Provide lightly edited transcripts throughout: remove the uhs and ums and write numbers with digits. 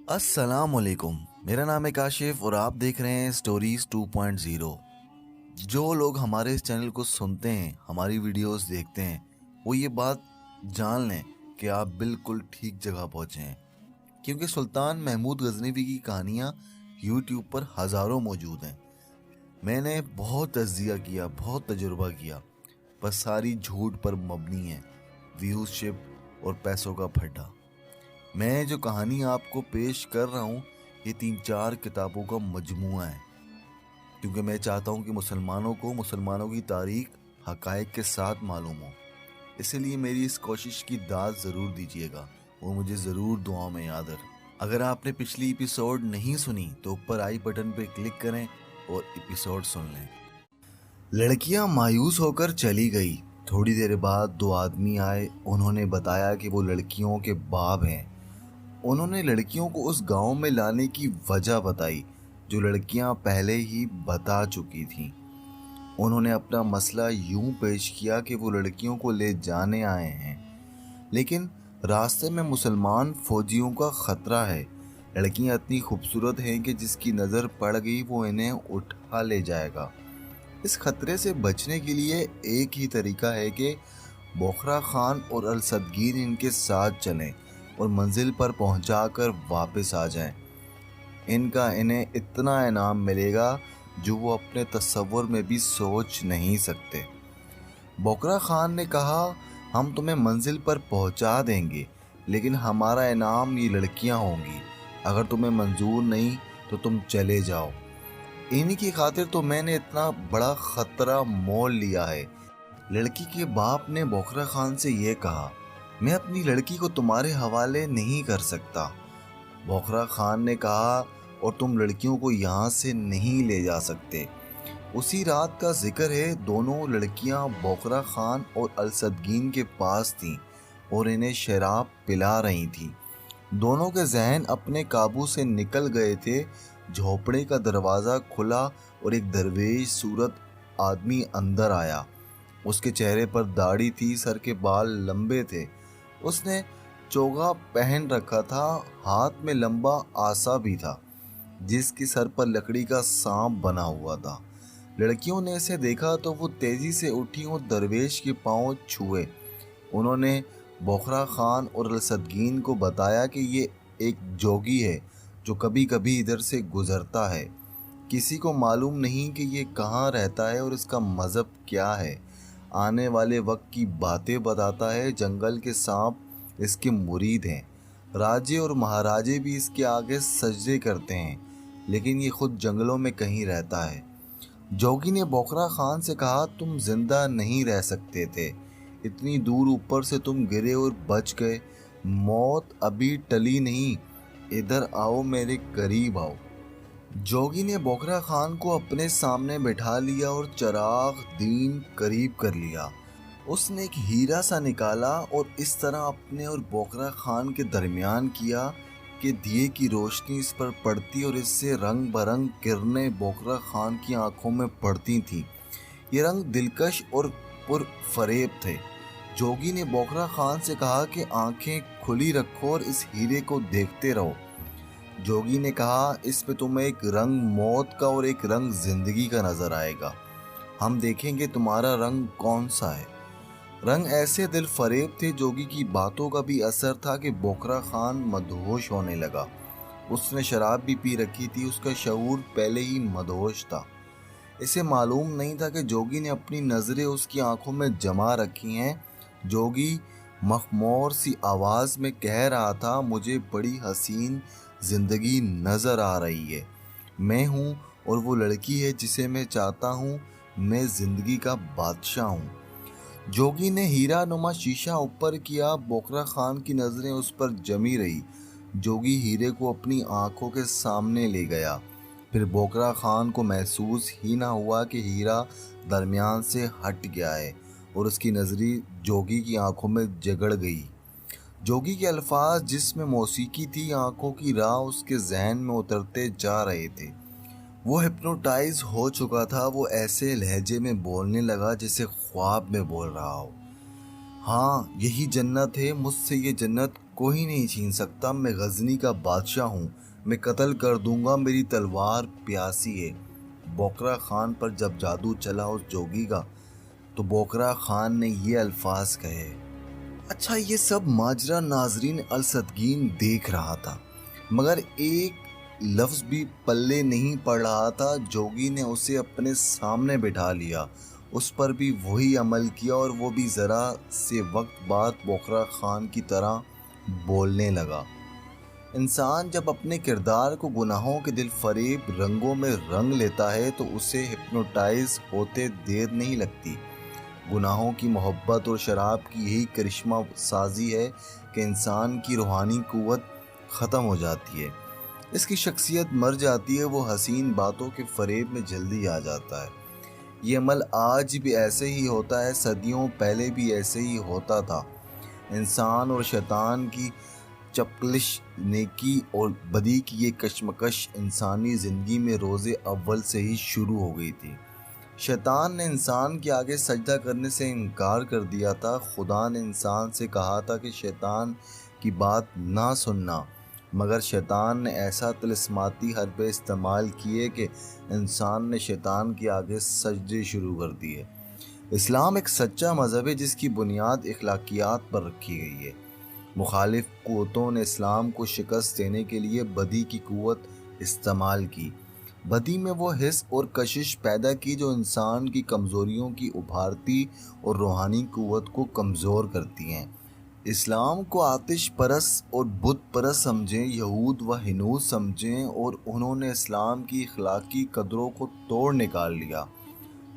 अस्सलाम वालेकुम। मेरा नाम है काशिफ और आप देख रहे हैं स्टोरीज 2.0। जो लोग हमारे इस चैनल को सुनते हैं, हमारी वीडियोस देखते हैं, वो ये बात जान लें कि आप बिल्कुल ठीक जगह पहुंचे हैं, क्योंकि सुल्तान महमूद गजनवी की कहानियां यूट्यूब पर हज़ारों मौजूद हैं। मैंने बहुत तज्जिया किया, बहुत तजुर्बा किया, पर सारी झूठ पर मबनी है, व्यूज़शिप और पैसों का फड्डा। मैं जो कहानी आपको पेश कर रहा हूँ, ये 3-4 किताबों का मजमुआ है, क्योंकि मैं चाहता हूँ कि मुसलमानों की तारीख हकायक के साथ मालूम हो। इसलिए मेरी इस कोशिश की दाद ज़रूर दीजिएगा, वो मुझे ज़रूर दुआओं में याद रखें। अगर आपने पिछली एपिसोड नहीं सुनी तो ऊपर आई बटन पर क्लिक करें और एपिसोड सुन लें। लड़कियां मायूस होकर चली गई। थोड़ी देर बाद 2 आदमी आए। उन्होंने बताया कि वो लड़कियों के बाप हैं। उन्होंने लड़कियों को उस गांव में लाने की वजह बताई जो लड़कियां पहले ही बता चुकी थीं। उन्होंने अपना मसला यूं पेश किया कि वो लड़कियों को ले जाने आए हैं, लेकिन रास्ते में मुसलमान फौजियों का खतरा है। लड़कियां इतनी खूबसूरत हैं कि जिसकी नज़र पड़ गई वो इन्हें उठा ले जाएगा। इस खतरे से बचने के लिए एक ही तरीका है कि बोखरा खान और अलसदगीर इनके साथ चलें और मंजिल पर पहुंचाकर वापस आ जाएं। इन्हें इतना इनाम मिलेगा जो वो अपने तसव्वुर में भी सोच नहीं सकते। बोखरा खान ने कहा, हम तुम्हें मंजिल पर पहुंचा देंगे, लेकिन हमारा इनाम ये लड़कियां होंगी। अगर तुम्हें मंजूर नहीं तो तुम चले जाओ। इन्हीं की खातिर तो मैंने इतना बड़ा खतरा मोल लिया है। लड़की के बाप ने बोखरा खान से ये कहा, मैं अपनी लड़की को तुम्हारे हवाले नहीं कर सकता। बोखरा खान ने कहा, और तुम लड़कियों को यहाँ से नहीं ले जा सकते। उसी रात का जिक्र है। दोनों लड़कियाँ बोखरा खान और अलसदगीन के पास थीं और इन्हें शराब पिला रही थीं। दोनों के जहन अपने काबू से निकल गए थे। झोपड़े का दरवाज़ा खुला और एक दरवेश सूरत आदमी अंदर आया। उसके चेहरे पर दाढ़ी थी, सर के बाल लंबे थे। उसने चोगा पहन रखा था, हाथ में लंबा आसा भी था जिसके सर पर लकड़ी का सांप बना हुआ था। लड़कियों ने इसे देखा तो वो तेजी से उठी और दरवेश के पांव छुए। उन्होंने बोखरा खान और अलसदगीन को बताया कि ये एक जोगी है जो कभी कभी इधर से गुजरता है। किसी को मालूम नहीं कि ये कहाँ रहता है और इसका मज़हब क्या है। आने वाले वक्त की बातें बताता है। जंगल के सांप इसके मुरीद हैं। राजे और महाराजे भी इसके आगे सजदे करते हैं, लेकिन ये खुद जंगलों में कहीं रहता है। जोगी ने बोखरा खान से कहा, तुम जिंदा नहीं रह सकते थे। इतनी दूर ऊपर से तुम गिरे और बच गए। मौत अभी टली नहीं। इधर आओ, मेरे करीब आओ। जोगी ने बोखरा खान को अपने सामने बिठा लिया और चिराग दीन करीब कर लिया। उसने एक हीरा सा निकाला और इस तरह अपने और बोखरा खान के दरमियान किया कि दिए की रोशनी इस पर पड़ती और इससे रंग बरंग किरणें बोखरा खान की आंखों में पड़ती थीं। ये रंग दिलकश और पुरफरेब थे। जोगी ने बोखरा खान से कहा कि आंखें खुली रखो और इस हीरे को देखते रहो। जोगी ने कहा, इसमें तुम्हें एक रंग मौत का और एक रंग जिंदगी का नजर आएगा। हम देखेंगे तुम्हारा रंग कौन सा है। रंग ऐसे दिल फरेब थे। जोगी की बातों का भी असर था कि बोखरा खान मदहोश होने लगा। उसने शराब भी पी रखी थी। उसका शऊर पहले ही मदहोश था। इसे मालूम नहीं था कि जोगी ने अपनी नज़रें उसकी आंखों में जमा रखी हैं। जोगी मखमौर सी आवाज़ में कह रहा था, मुझे बड़ी हसीन ज़िंदगी नज़र आ रही है। मैं हूँ और वो लड़की है जिसे मैं चाहता हूँ। मैं ज़िंदगी का बादशाह हूँ। जोगी ने हीरा नुमा शीशा ऊपर किया। बोखरा खान की नज़रें उस पर जमी रही। जोगी हीरे को अपनी आंखों के सामने ले गया। फिर बोखरा खान को महसूस ही ना हुआ कि हीरा दरमियान से हट गया है और उसकी नज़री जोगी की आंखों में जगड़ गई। जोगी के अल्फाज जिसमें मौसीकी थी, आंखों की राह उसके जहन में उतरते जा रहे थे। वो हिप्नोटाइज हो चुका था। वो ऐसे लहजे में बोलने लगा जैसे ख्वाब में बोल रहा हो। हाँ, यही जन्नत है। मुझसे ये जन्नत کوئی نہیں چھین سکتا، میں غزنی کا بادشاہ ہوں، میں قتل کر دوں گا، میری تلوار پیاسی ہے۔ بوقرا خان پر جب جادو چلا اس جوگی کا تو بوقرا خان نے یہ الفاظ کہے۔ اچھا، یہ سب ماجرا ناظرین الصدگین دیکھ رہا تھا، مگر ایک لفظ بھی پلے نہیں پڑ رہا تھا۔ جوگی نے اسے اپنے سامنے بٹھا لیا، اس پر بھی وہی عمل کیا اور وہ بھی ذرا سے وقت بعد بوقرا خان کی طرح بولنے لگا۔ انسان جب اپنے کردار کو گناہوں کے دل فریب رنگوں میں رنگ لیتا ہے تو اسے ہپنوٹائز ہوتے دیر نہیں لگتی۔ گناہوں کی محبت اور شراب کی یہی کرشمہ سازی ہے کہ انسان کی روحانی قوت ختم ہو جاتی ہے، اس کی شخصیت مر جاتی ہے، وہ حسین باتوں کے فریب میں جلدی آ جاتا ہے۔ یہ عمل آج بھی ایسے ہی ہوتا ہے، صدیوں پہلے بھی ایسے ہی ہوتا تھا۔ انسان اور شیطان کی چپکلش، نیکی اور بدی کی یہ کشمکش انسانی زندگی میں روز اول سے ہی شروع ہو گئی تھی۔ شیطان نے انسان کے آگے سجدہ کرنے سے انکار کر دیا تھا۔ خدا نے انسان سے کہا تھا کہ شیطان کی بات نہ سننا، مگر شیطان نے ایسا طلسماتی حربے استعمال کیے کہ انسان نے شیطان کے آگے سجدے شروع کر دیے۔ اسلام ایک سچا مذہب ہے جس کی بنیاد اخلاقیات پر رکھی گئی ہے۔ مخالف قوتوں نے اسلام کو شکست دینے کے لیے بدی کی قوت استعمال کی۔ بدی میں وہ حس اور کشش پیدا کی جو انسان کی کمزوریوں کی ابھارتی اور روحانی قوت کو کمزور کرتی ہیں۔ اسلام کو آتش پرست اور بت پرست سمجھیں، یہود و ہنود سمجھیں، اور انہوں نے اسلام کی اخلاقی قدروں کو توڑ نکال لیا۔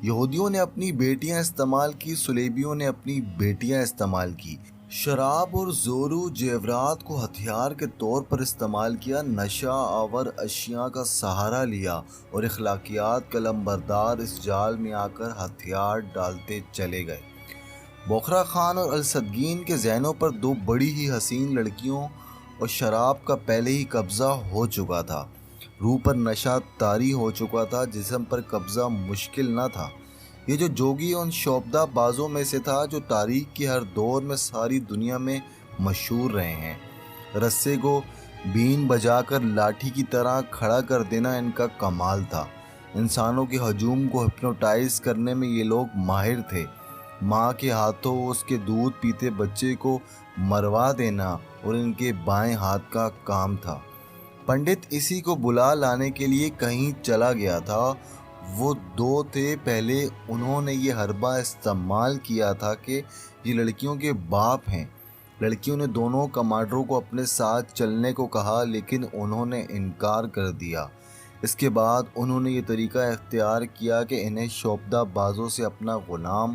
یہودیوں نے اپنی بیٹیاں استعمال کی، صلیبیوں نے اپنی بیٹیاں استعمال کی، شراب اور زور و زیورات کو ہتھیار کے طور پر استعمال کیا، نشہ آور اشیاء کا سہارا لیا، اور اخلاقیات کا لمبردار اس جال میں آ کر ہتھیار ڈالتے چلے گئے۔ بوقرا خان اور الصدگین کے ذہنوں پر دو بڑی ہی حسین لڑکیوں اور شراب کا پہلے ہی قبضہ ہو چکا تھا۔ روح پر نشہ طاری ہو چکا تھا، جسم پر قبضہ مشکل نہ تھا۔ یہ جو جوگی ان شوبدہ بازوں میں سے تھا جو تاریخ کے ہر دور میں ساری دنیا میں مشہور رہے ہیں۔ رسے کو بین بجا کر لاٹھی کی طرح کھڑا کر دینا ان کا کمال تھا۔ انسانوں کے ہجوم کو ہپنوٹائز کرنے میں یہ لوگ ماہر تھے۔ ماں کے ہاتھوں اس کے دودھ پیتے بچے کو مروا دینا اور ان کے بائیں ہاتھ کا کام تھا۔ پنڈت اسی کو بلا لانے کے لیے کہیں چلا گیا تھا۔ وہ دو تھے، پہلے انہوں نے یہ حربہ استعمال کیا تھا کہ یہ لڑکیوں کے باپ ہیں۔ لڑکیوں نے دونوں کمانڈروں کو اپنے ساتھ چلنے کو کہا، لیکن انہوں نے انکار کر دیا۔ اس کے بعد انہوں نے یہ طریقہ اختیار کیا کہ انہیں شوبدہ بازوں سے اپنا غلام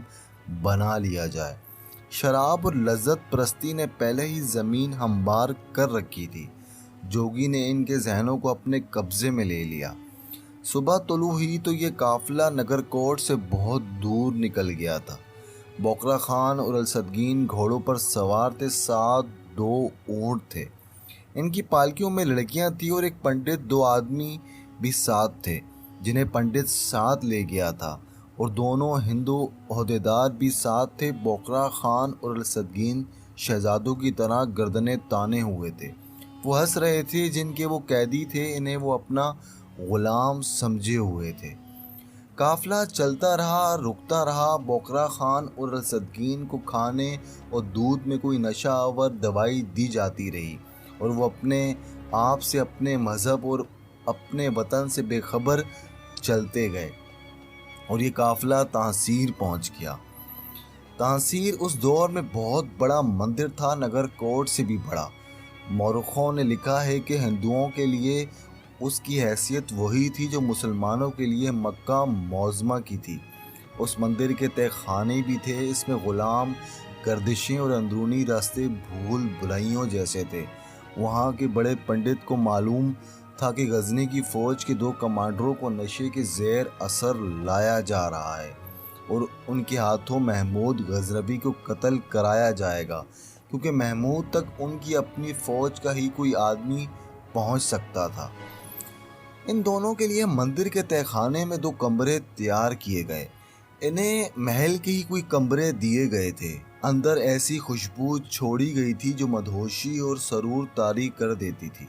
بنا لیا جائے۔ شراب اور لذت پرستی نے پہلے ہی زمین ہموار کر رکھی تھی۔ جوگی نے ان کے ذہنوں کو اپنے قبضے میں لے لیا۔ صبح طلوع ہوئی تو یہ قافلہ نگر کوٹ سے بہت دور نکل گیا تھا۔ بوقرا خان اور الصدگین گھوڑوں پر سوار تھے، ساتھ دو اونٹ تھے۔ ان کی پالکیوں میں لڑکیاں تھیں اور ایک پنڈت، دو آدمی بھی ساتھ تھے جنہیں پنڈت ساتھ لے گیا تھا، اور دونوں ہندو عہدیدار بھی ساتھ تھے۔ بوقرا خان اور الصدگین شہزادوں کی طرح گردنیں تانے ہوئے تھے۔ وہ ہنس رہے تھے، جن کے وہ قیدی تھے انہیں وہ اپنا غلام سمجھے ہوئے تھے۔ قافلہ چلتا رہا، رکتا رہا۔ بوقرا خان اور الصدگین کو کھانے اور دودھ میں کوئی نشہ آور دوائی دی جاتی رہی، اور وہ اپنے آپ سے، اپنے مذہب اور اپنے وطن سے بے خبر چلتے گئے، اور یہ قافلہ تحصیر پہنچ گیا۔ تحصیر اس دور میں بہت بڑا مندر تھا، نگر کوٹ سے بھی بڑا۔ مورخوں نے لکھا ہے کہ ہندوؤں کے لیے اس کی حیثیت وہی تھی جو مسلمانوں کے لیے مکہ معظمہ کی تھی۔ اس مندر کے تہہ خانے بھی تھے، اس میں غلام، گردشیں اور اندرونی راستے بھول بھلائیوں جیسے تھے۔ وہاں کے بڑے پنڈت کو معلوم تھا کہ غزنی کی فوج کے دو کمانڈروں کو نشے کے زیر اثر لایا جا رہا ہے، اور ان کے ہاتھوں محمود غزنوی کو قتل کرایا جائے گا، کیونکہ محمود تک ان کی اپنی فوج کا ہی کوئی آدمی پہنچ سکتا تھا۔ ان دونوں کے لیے مندر کے تہہ خانے میں دو کمرے تیار کیے گئے۔ انہیں محل کے ہی کوئی کمرے دیے گئے تھے۔ अंदर ऐसी खुशबू छोड़ी गई थी जो मदहोशी और सरूर तारी कर देती थी।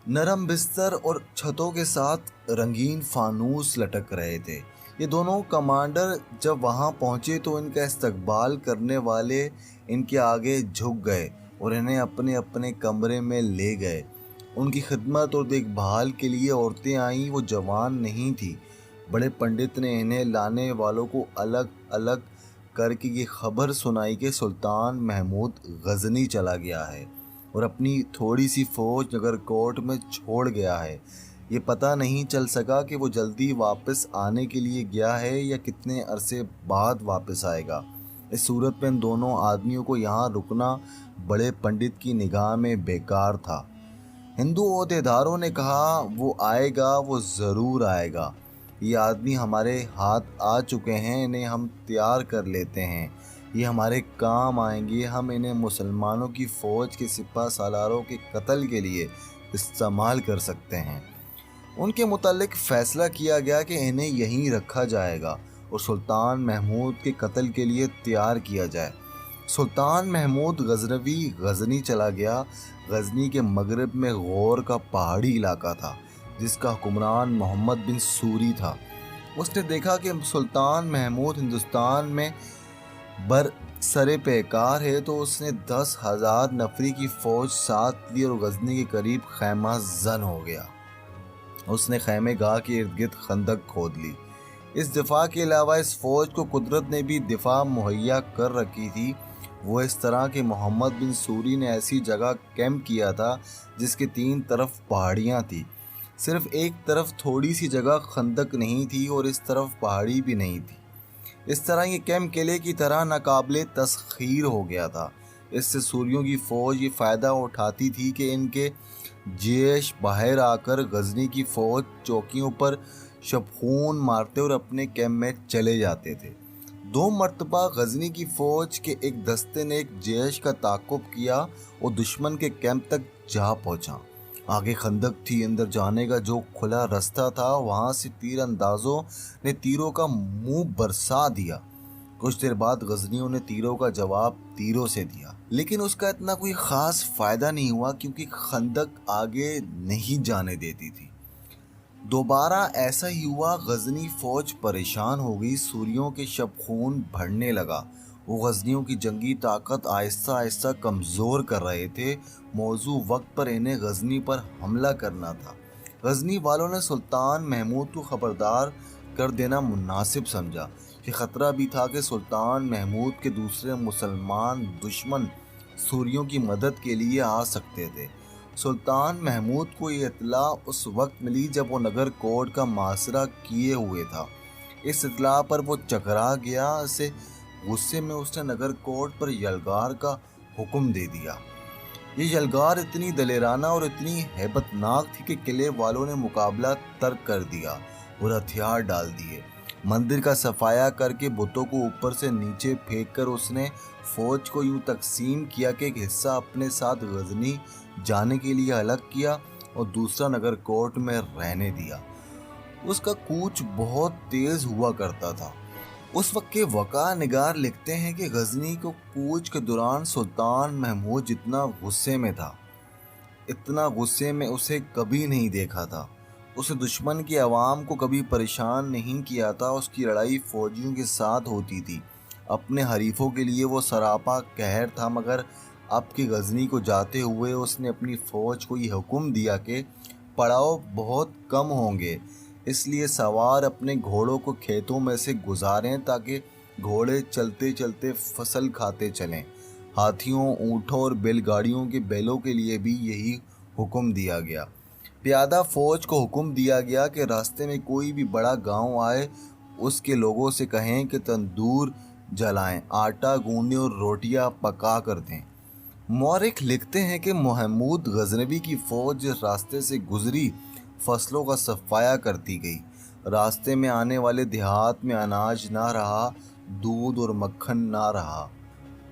नरम बिस्तर और छतों के साथ रंगीन फानूस लटक रहे थे। ये दोनों कमांडर जब वहां पहुंचे तो इनका इस्तकबाल करने वाले इनके आगे झुक गए और इन्हें अपने अपने कमरे में ले गए। उनकी खिदमत और देखभाल के लिए औरतें आईं। वो जवान नहीं थी। बड़े पंडित ने इन्हें लाने वालों को अलग अलग करके ये खबर सुनाई कि सुल्तान महमूद गजनी चला गया है और अपनी थोड़ी सी फौज नगरकोट में छोड़ गया है। ये पता नहीं चल सका कि वो जल्दी वापस आने के लिए गया है या कितने अरसे बाद वापस आएगा। इस सूरत में इन दोनों आदमियों को यहाँ रुकना बड़े पंडित की निगाह में बेकार था। हिंदू ओहदेदारों ने कहा, वो आएगा, वो ज़रूर आएगा। ये आदमी हमारे हाथ आ चुके हैं, इन्हें हम तैयार कर लेते हैं। ये हमारे काम आएंगे। हम इन्हें मुसलमानों की फ़ौज के सिपा सालारों के कत्ल के लिए इस्तेमाल कर सकते हैं। उनके मुतालिक फ़ैसला किया गया कि इन्हें यहीं रखा जाएगा और सुल्तान महमूद के कत्ल के लिए तैयार किया जाए। सुल्तान महमूद गजनवी गजनी चला गया। गजनी के मगरब में गौर का पहाड़ी इलाका था जिसका हुक्मरान मोहम्मद बिन सूरी था। उसने देखा कि सुल्तान महमूद हिंदुस्तान में बरसरे पैकार है तो उसने 10,000 नफरी की फ़ौज साथ ली और गजनी के करीब खैमा जन हो गया। उसने खैमे गाह के इर्द गिर्द खंदक खोद ली। इस दिफा के अलावा इस फ़ौज को कुदरत ने भी दिफा मुहैया कर रखी थी। वो इस तरह कि मोहम्मद बिन सूरी ने ऐसी जगह कैंप किया था जिसके 3 तरफ पहाड़ियाँ थी। सिर्फ एक तरफ थोड़ी सी जगह खंदक नहीं थी और इस तरफ पहाड़ी भी नहीं थी। इस तरह ये कैंप किले की तरह नाकाबिले तस्खीर हो गया था। इससे सूरियों की फ़ौज ये फ़ायदा उठाती थी कि इनके जैश बाहर आकर गजनी की फ़ौज चौकियों पर शबखून मारते और अपने कैंप में चले जाते थे। 2 मरतबा गजनी की फ़ौज के एक दस्ते ने एक जैश का ताक़ुब किया और दुश्मन के कैंप तक जा पहुंचा। आगे खंदक थी। अंदर जाने का जो खुला रास्ता था वहां से तीर अंदाजों ने तीरों का मुंह बरसा दिया। कुछ देर बाद गजनियों ने तीरों का जवाब तीरों से दिया, लेकिन उसका इतना कोई ख़ास फ़ायदा नहीं हुआ क्योंकि खंदक आगे नहीं जाने देती थी। दोबारा ऐसा ही हुआ। गजनी फ़ौज परेशान हो गई। सूरियों के शबखून भरने लगा। वो गजनियों की जंगी ताकत आहिस्ता आहिस्ता कमज़ोर कर रहे थे। मौजू वक्त पर इन्हें गजनी पर हमला करना था। गजनी वालों ने सुल्तान महमूद को खबरदार कर देना मुनासिब समझा। ये ख़तरा भी था कि सुल्तान महमूद के दूसरे मुसलमान दुश्मन सूरियों की मदद के लिए आ सकते थे। सुल्तान महमूद को ये इत्तला उस वक्त मिली जब वो नगर कोट का मासरा किए हुए था। इस इत्तला पर वो चकरा गया। से गुस्से में उसने नगर कोट पर यलगार का हुक्म दे दिया। ये यलगार इतनी दलेराना और इतनी हैबतनाक थी कि किले वालों ने मुकाबला तर्क कर दिया और हथियार डाल दिए। मंदिर का सफाया करके बुतों को ऊपर से नीचे फेंक कर उसने फौज को यूं तकसीम किया कि एक हिस्सा अपने साथ गजनी जाने के लिए अलग किया और दूसरा नगर कोट में रहने दिया। उसका कूच बहुत तेज हुआ करता था। उस वक्त के वक़ा निगार लिखते हैं कि गजनी को कूच के दौरान सुल्तान महमूद जितना गुस्से में था, इतना गुस्से में उसे कभी नहीं देखा था। उसे दुश्मन की आवाम को कभी परेशान नहीं किया था। उसकी लड़ाई फौजियों के साथ होती थी। अपने हरीफों के लिए वो सरापा कहर था। मगर अब के गजनी को जाते हुए उसने अपनी फ़ौज को ये हुक्म दिया कि पड़ाव बहुत कम होंगे, इसलिए सवार अपने घोड़ों को खेतों में से गुजारें ताकि घोड़े चलते चलते फसल खाते चलें। हाथियों, ऊँटों और बैलगाड़ियों के बैलों के लिए भी यही हुक्म दिया गया। प्यादा फ़ौज को हुक्म दिया गया कि रास्ते में कोई भी बड़ा गांव आए उसके लोगों से कहें कि तंदूर जलाएं, आटा गूंदें और रोटियां पका कर दें। मौरिख लिखते हैं कि महमूद गजनवी की फ़ौज जिस रास्ते से गुजरी फसलों का सफाया करती गई। रास्ते में आने वाले देहात में अनाज ना रहा, दूध और मक्खन ना रहा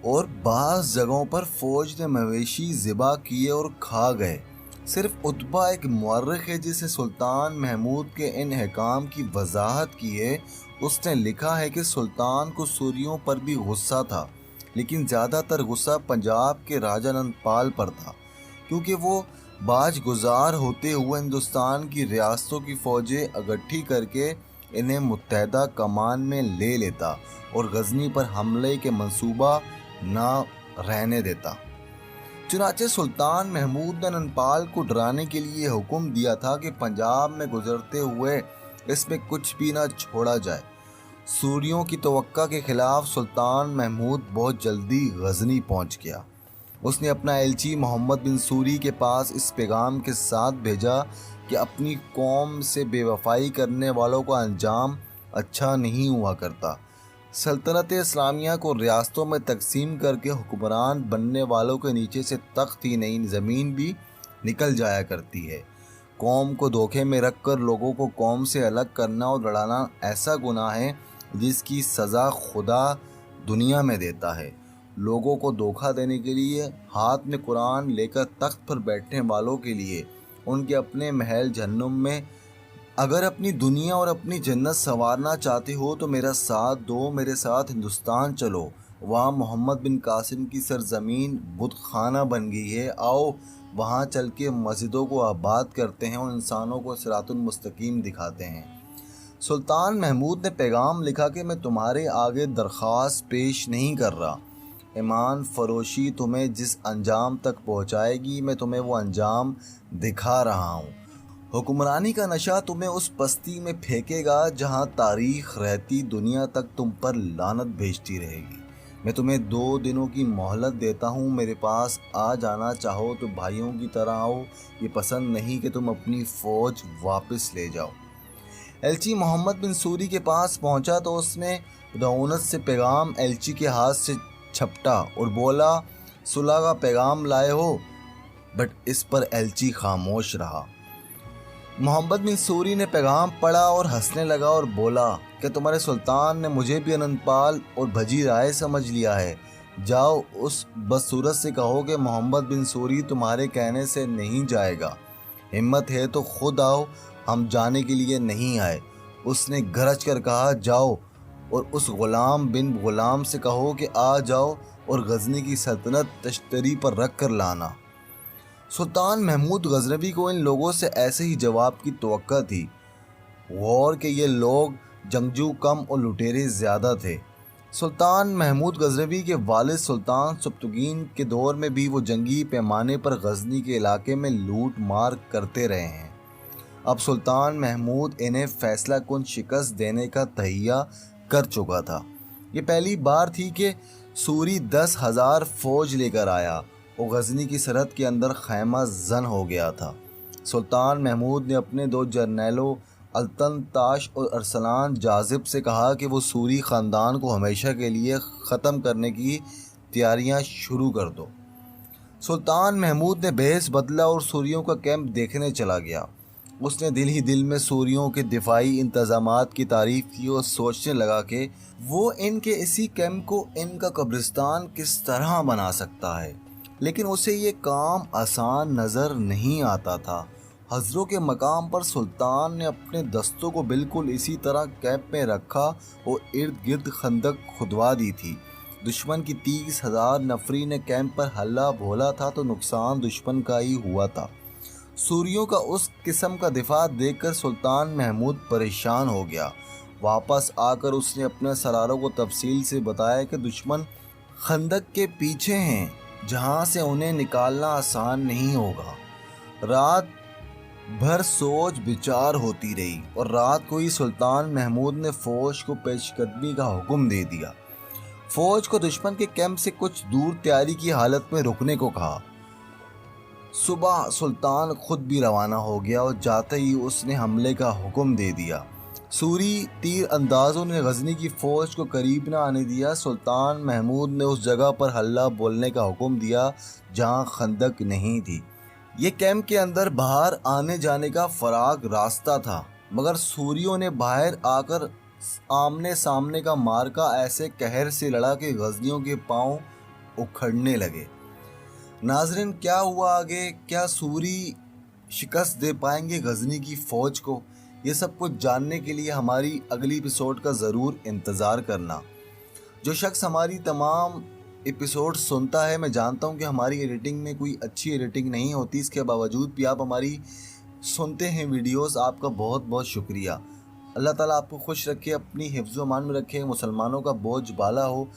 और बाज़ जगहों पर फ़ौज ने मवेशी ज़िबा किए और खा गए। सिर्फ उतबा एक मौरख है जिसे सुल्तान महमूद के इन अहकाम की वजाहत की है। उसने लिखा है कि सुल्तान को सूरियों पर भी गुस्सा था, لیکن زیادہ تر غصہ پنجاب کے راجہ نند پال پر تھا، کیونکہ وہ باج گزار ہوتے ہوئے ہندوستان کی ریاستوں کی فوجیں اکٹھی کر کے انہیں متحدہ کمان میں لے لیتا اور غزنی پر حملے کے منصوبہ نہ رہنے دیتا۔ چنانچہ سلطان محمود نے نندپال کو ڈرانے کے لیے حکم دیا تھا کہ پنجاب میں گزرتے ہوئے اس میں کچھ بھی نہ چھوڑا جائے۔ سوریوں کی توقع کے خلاف سلطان محمود بہت جلدی غزنی پہنچ گیا۔ اس نے اپنا ایلچی محمد بن سوری کے پاس اس پیغام کے ساتھ بھیجا کہ اپنی قوم سے بے وفائی کرنے والوں کا انجام اچھا نہیں ہوا کرتا۔ سلطنت اسلامیہ کو ریاستوں میں تقسیم کر کے حکمران بننے والوں کے نیچے سے تخت ہی نہیں زمین بھی نکل جایا کرتی ہے۔ قوم کو دھوکے میں رکھ کر لوگوں کو قوم سے الگ کرنا اور لڑانا ایسا گناہ ہے جس کی سزا خدا دنیا میں دیتا ہے۔ لوگوں کو دھوکہ دینے کے لیے ہاتھ میں قرآن لے کر تخت پر بیٹھنے والوں کے لیے ان کے اپنے محل جہنم میں اگر اپنی دنیا اور اپنی جنت سنوارنا چاہتے ہو تو میرا ساتھ دو، میرے ساتھ ہندوستان چلو۔ وہاں محمد بن قاسم کی سرزمین بت خانہ بن گئی ہے، آؤ وہاں چل کے مسجدوں کو آباد کرتے ہیں اور انسانوں کو صراط المستقیم دکھاتے ہیں۔ سلطان محمود نے پیغام لکھا کہ میں تمہارے آگے درخواست پیش نہیں کر رہا، ایمان فروشی تمہیں جس انجام تک پہنچائے گی میں تمہیں وہ انجام دکھا رہا ہوں۔ حکمرانی کا نشہ تمہیں اس پستی میں پھینکے گا جہاں تاریخ رہتی دنیا تک تم پر لعنت بھیجتی رہے گی۔ میں تمہیں 2 دنوں کی مہلت دیتا ہوں، میرے پاس آ جانا چاہو تو بھائیوں کی طرح آؤ، یہ پسند نہیں کہ تم اپنی فوج واپس لے جاؤ۔ ایلچی محمد بن سوری کے پاس پہنچا تو اس نے رعونت سے پیغام ایلچی کے ہاتھ سے چھپٹا اور بولا صلح کا پیغام لائے ہو، بٹ اس پر ایلچی خاموش رہا۔ محمد بن سوری نے پیغام پڑھا اور ہنسنے لگا اور بولا کہ تمہارے سلطان نے مجھے بھی انندپال اور بھجی رائے سمجھ لیا ہے، جاؤ اس بدصورت سے کہو کہ محمد بن سوری تمہارے کہنے سے نہیں جائے گا، ہمت ہے تو خود آؤ، ہم جانے کے لیے نہیں آئے۔ اس نے گرج کر کہا جاؤ اور اس غلام بن غلام سے کہو کہ آ جاؤ اور غزنی کی سلطنت تشتری پر رکھ کر لانا۔ سلطان محمود غزنوی کو ان لوگوں سے ایسے ہی جواب کی توقع تھی، غور کہ یہ لوگ جنگجو کم اور لٹیرے زیادہ تھے۔ سلطان محمود غزنوی کے والد سلطان سبکتگین کے دور میں بھی وہ جنگی پیمانے پر غزنی کے علاقے میں لوٹ مار کرتے رہے ہیں۔ اب سلطان محمود انہیں فیصلہ کن شکست دینے کا تہیہ کر چکا تھا۔ یہ پہلی بار تھی کہ سوری 10,000 فوج لے کر آیا اور غزنی کی سرحد کے اندر خیمہ زن ہو گیا تھا۔ سلطان محمود نے اپنے 2 جرنیلوں التن تاش اور ارسلان جاذب سے کہا کہ وہ سوری خاندان کو ہمیشہ کے لیے ختم کرنے کی تیاریاں شروع کر دو۔ سلطان محمود نے بھیس بدلا اور سوریوں کا کیمپ دیکھنے چلا گیا۔ اس نے دل ہی دل میں سوریوں کے دفاعی انتظامات کی تعریف کی اور سوچنے لگا کہ وہ ان کے اسی کیمپ کو ان کا قبرستان کس طرح بنا سکتا ہے، لیکن اسے یہ کام آسان نظر نہیں آتا تھا۔ حضروں کے مقام پر سلطان نے اپنے دستوں کو بالکل اسی طرح کیمپ میں رکھا اور ارد گرد خندق کھدوا دی تھی۔ دشمن کی 30,000 نفری نے کیمپ پر ہلا بولا تھا تو نقصان دشمن کا ہی ہوا تھا۔ سوریوں کا اس قسم کا دفاع دیکھ کر سلطان محمود پریشان ہو گیا۔ واپس آ کر اس نے اپنے سراروں کو تفصیل سے بتایا کہ دشمن خندق کے پیچھے ہیں جہاں سے انہیں نکالنا آسان نہیں ہوگا۔ رات بھر سوچ بچار ہوتی رہی اور رات کو ہی سلطان محمود نے فوج کو پیش قدمی کا حکم دے دیا۔ فوج کو دشمن کے کیمپ سے کچھ دور تیاری کی حالت میں رکنے کو کہا۔ صبح سلطان خود بھی روانہ ہو گیا اور جاتے ہی اس نے حملے کا حکم دے دیا۔ سوری تیر اندازوں نے غزنی کی فوج کو قریب نہ آنے دیا۔ سلطان محمود نے اس جگہ پر حلہ بولنے کا حکم دیا جہاں خندق نہیں تھی۔ یہ کیمپ کے اندر باہر آنے جانے کا فراغ راستہ تھا، مگر سوریوں نے باہر آ کر آمنے سامنے کا مارکا ایسے قہر سے لڑا کہ غزنیوں کے پاؤں اکھڑنے لگے۔ ناظرین، کیا ہوا آگے؟ کیا سوری شکست دے پائیں گے غزنی کی فوج کو؟ یہ سب کچھ جاننے کے لیے ہماری اگلی ایپیسوڈ کا ضرور انتظار کرنا۔ جو شخص ہماری تمام एपिसोड सुनता है। मैं जानता हूँ कि हमारी एडिटिंग में कोई अच्छी एडिटिंग नहीं होती, इसके बावजूद भी आप हमारी सुनते हैं वीडियोस। आपका बहुत बहुत शुक्रिया। अल्लाह ताला आपको खुश रखे, अपनी हिफ्ज़-ओ-अमान में रखे, मुसलमानों का बोझ बाला हो।